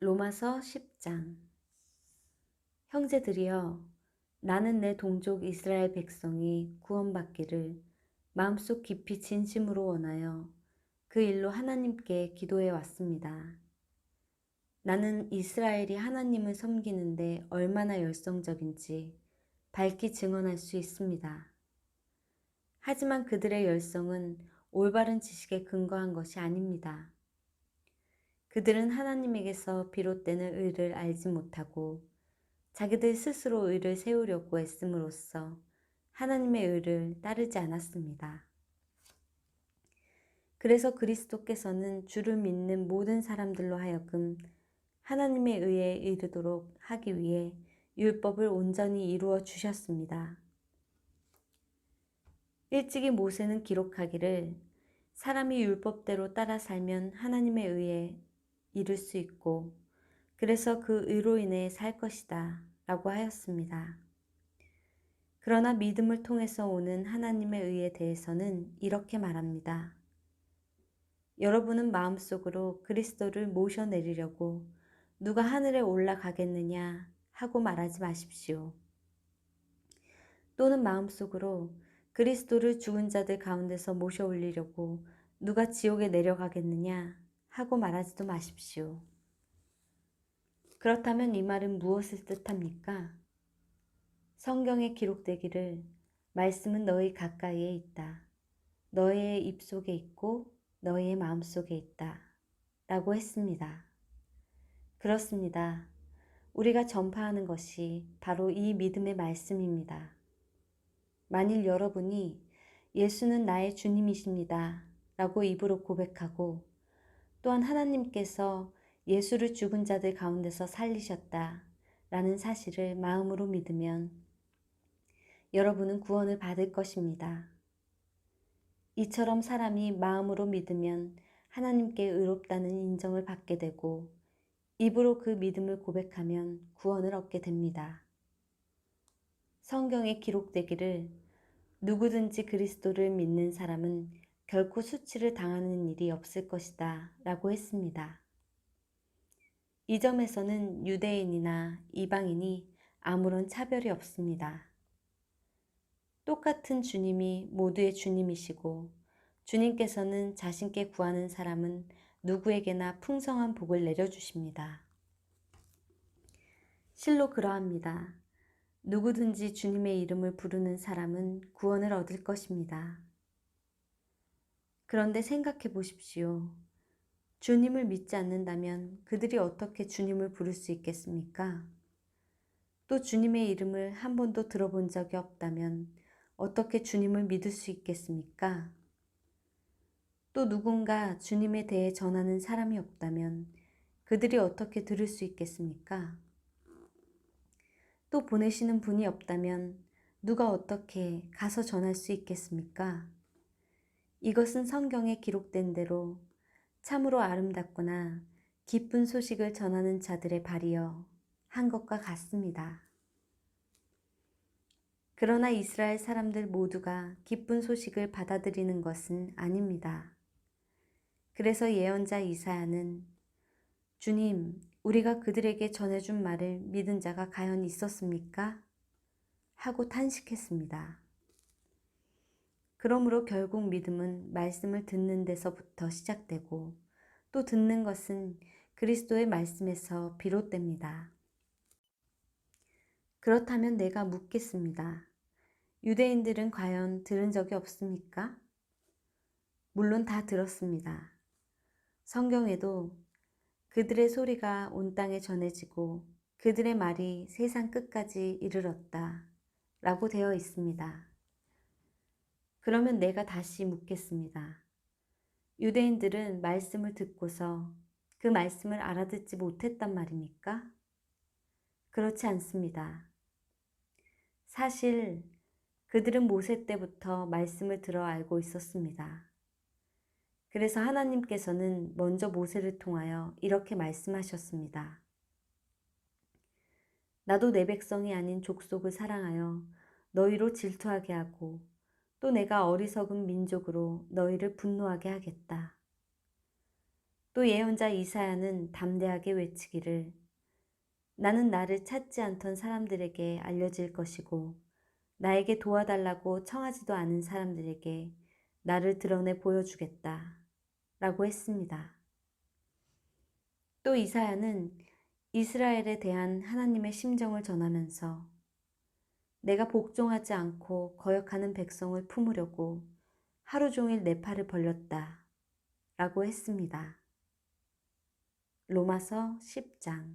로마서 10장. 형제들이여, 나는 내 동족 이스라엘 백성이 구원받기를 마음속 깊이 진심으로 원하여 그 일로 하나님께 기도해 왔습니다. 나는 이스라엘이 하나님을 섬기는데 얼마나 열성적인지 밝히 증언할 수 있습니다. 하지만 그들의 열성은 올바른 지식에 근거한 것이 아닙니다. 그들은 하나님에게서 비롯되는 의를 알지 못하고 자기들 스스로 의를 세우려고 애씀으로써 하나님의 의를 따르지 않았습니다. 그래서 그리스도께서는 주를 믿는 모든 사람들로 하여금 하나님의 의에 이르도록 하기 위해 율법을 온전히 이루어 주셨습니다. 일찍이 모세는 기록하기를 사람이 율법대로 따라 살면 하나님의 의에 이를 수 있고 그래서 그 의로 인해 살 것이다 라고 하였습니다. 그러나 믿음을 통해서 오는 하나님의 의에 대해서는 이렇게 말합니다. 여러분은 마음속으로 그리스도를 모셔내리려고 누가 하늘에 올라가겠느냐 하고 말하지 마십시오. 또는 마음속으로 그리스도를 죽은 자들 가운데서 모셔 올리려고 누가 지옥에 내려가겠느냐 하고 말하지도 마십시오. 그렇다면 이 말은 무엇을 뜻합니까? 성경에 기록되기를 말씀은 너희 가까이에 있다. 너희의 입속에 있고 너희의 마음속에 있다. 라고 했습니다. 그렇습니다. 우리가 전파하는 것이 바로 이 믿음의 말씀입니다. 만일 여러분이 예수는 나의 주님이십니다. 라고 입으로 고백하고 또한 하나님께서 예수를 죽은 자들 가운데서 살리셨다. 라는 사실을 마음으로 믿으면 여러분은 구원을 받을 것입니다. 이처럼 사람이 마음으로 믿으면 하나님께 의롭다는 인정을 받게 되고 입으로 그 믿음을 고백하면 구원을 얻게 됩니다. 성경에 기록되기를 누구든지 그리스도를 믿는 사람은 결코 수치를 당하는 일이 없을 것이다 라고 했습니다. 이 점에서는 유대인이나 이방인이 아무런 차별이 없습니다. 똑같은 주님이 모두의 주님이시고 주님께서는 자신께 구하는 사람은 누구에게나 풍성한 복을 내려주십니다. 실로 그러합니다. 누구든지 주님의 이름을 부르는 사람은 구원을 얻을 것입니다. 그런데 생각해 보십시오. 주님을 믿지 않는다면 그들이 어떻게 주님을 부를 수 있겠습니까? 또 주님의 이름을 한 번도 들어본 적이 없다면 어떻게 주님을 믿을 수 있겠습니까? 또 누군가 주님에 대해 전하는 사람이 없다면 그들이 어떻게 들을 수 있겠습니까? 또 보내시는 분이 없다면 누가 어떻게 가서 전할 수 있겠습니까? 이것은 성경에 기록된 대로 참으로 아름답거나 기쁜 소식을 전하는 자들의 발이여 한 것과 같습니다. 그러나 이스라엘 사람들 모두가 기쁜 소식을 받아들이는 것은 아닙니다. 그래서 예언자 이사야는 주님, 우리가 그들에게 전해준 말을 믿은 자가 과연 있었습니까? 하고 탄식했습니다. 그러므로 결국 믿음은 말씀을 듣는 데서부터 시작되고 또 듣는 것은 그리스도의 말씀에서 비롯됩니다. 그렇다면 내가 묻겠습니다. 유대인들은 과연 들은 적이 없습니까? 물론 다 들었습니다. 성경에도 그들의 소리가 온 땅에 전해지고 그들의 말이 세상 끝까지 이르렀다 라고 되어 있습니다. 그러면 내가 다시 묻겠습니다. 유대인들은 말씀을 듣고서 그 말씀을 알아듣지 못했단 말입니까? 그렇지 않습니다. 사실 그들은 모세 때부터 말씀을 들어 알고 있었습니다. 그래서 하나님께서는 먼저 모세를 통하여 이렇게 말씀하셨습니다. 나도 내 백성이 아닌 족속을 사랑하여 너희로 질투하게 하고 또 내가 어리석은 민족으로 너희를 분노하게 하겠다. 또 예언자 이사야는 담대하게 외치기를 나는 나를 찾지 않던 사람들에게 알려질 것이고 나에게 도와달라고 청하지도 않은 사람들에게 나를 드러내 보여주겠다 라고 했습니다. 또 이사야는 이스라엘에 대한 하나님의 심정을 전하면서 내가 복종하지 않고 거역하는 백성을 품으려고 하루 종일 내 팔을 벌렸다 라고 했습니다. 로마서 10장